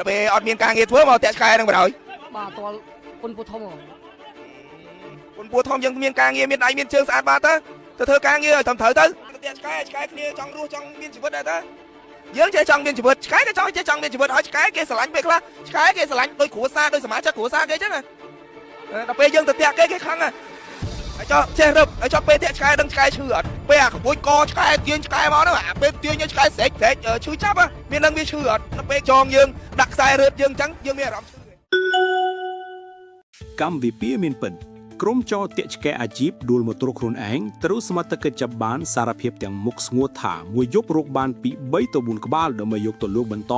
về ọt miền càng nghe thua mà tẹt khai đang vào rồi bà to quân phổ thông rồi quân bùa thom dân miền càng nghe miền đại miền trương sạt ba ta thơ càng nghe thầm thở tới tẹt khai kia trong ru trong miền chỉ vượt đây ta dưỡng chơi trong miền chỉ vượt cái trong miền chỉ vượt hỏi cái sờ lạnh về khla cái sờ lạnh đôi của xa đôi sờ má chắc của xa cái chứ này đập về dân tẹt cái khăng à cho che rập cho pe tẹt cái đằng cái chữ ở pe à bôi co cái tiền cái máu đó à pe tiền như cái sệt chữ chấp á miền đằng miền chữ ở nó pe tròn dương đặt sai rớt dương trắng dương miền rậm cam vì pía miền pinក្រុមចោតេឆ្កែអាជីពដួលមកទ្រខ្លួនឯងត្រូវសមត្ថកិច្ចចាប់បានសារភាពទាំងមុខស្ងួតថាមួយយប់រកបានពី3ទៅ4ក្បាលដើម្បីយកទៅលក់បន្ត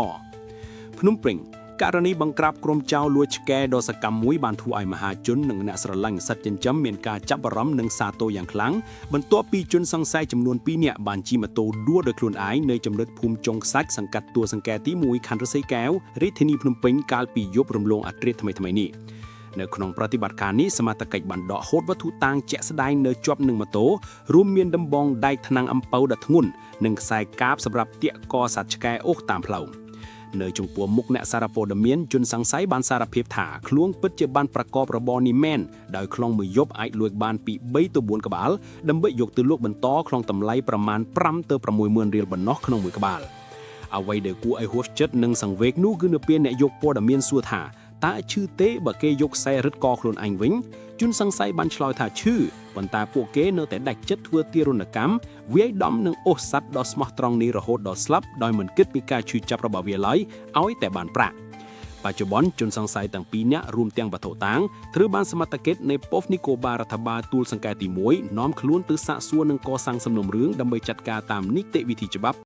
ភ្នំពេញករណីបង្ក្រាបក្រុមចោរលួចឆ្កែដ៏សកម្មមួយបានធ្វើឲ្យមហាជននិងអ្នកស្រឡាញ់សត្វចិញ្ចឹមមានការចាប់អារម្មណ៍និងសាទរយ៉ាងខ្លាំងបន្ទាប់ពីជនសង្ស័យចំនួន2នាក់បានជិះម៉ូតូដួលដោយខ្លួនឯងនៅចំណុចភូមិចុងខ្សាច់សង្កាត់ទួលសង្កែទី1ខណ្ឌរសីកែវរាជធានីភ្នំពេញកាលពីយប់រំលងអធ្រាត្រថ្មីនេះនៅក្នុងប្រតិបត្តិការនេះសមត្ថកិច្ចបានដកហូតវត្ថុតាងជាក់ស្ដែងនៅជាប់នឹងម៉ូតូរួមមានដំបងដែកថ្នាំងអំពៅដ៏ធ្ងន់និងខ្សែកាបសម្រាប់ទាក់កសត្វឆ្កែអូសតាមផ្លូវនៅចំពោះមុខអ្នកសារព័ត៌មានជនសង្ស័យបានសារភាពថាខ្លួនពិតជាបានប្រកបរបរនេះមែនដោយខ្លងមួយយប់អាចលួចបានពី3ទៅ4ក្បាលដើម្បីយកទៅលក់បន្តក្នុងតម្លៃប្រមាណ5ទៅ60000រៀលប៉ុណ្ណោះក្នុងមួយក្បាលអ្វីដែលគួរឲ្យហួសចិត្តនិងសង្វេគនោះគឺនៅពេលអ្នកយកព័ត៌មានសួរថាតើឈឺទេបើគេយកខ្សែរឹតកខ្លួនឯងវិញជនសង្ស័យបានឆ្លើយថាឈឺប៉ុន្តែពួកគេនៅតែដាច់ចិត្តធ្វើទារុណកម្មវាយដំនឹងអូសសត្វដ៏ស្មោះត្រង់នេះរហូតដល់ស្លាប់ដោយមិនគិតពីការឈឺចាប់របស់វាឡើយឲ្យតែបានប្រាក់បច្ចុប្បន្នជនសង្ស័យទាំង2នាក់រួមទាំងវត្ថុតាងត្រូវបានសមត្ថកិច្ចនៃប៉ុស្តិ៍នគរបាលរដ្ឋបាលទួលសង្កែទី1នាំខ្លួនទៅសាកសួរនិងកសាងសំណុំរឿងដើម្បីចាត់ការតាមនីតិវិធីច្បាប់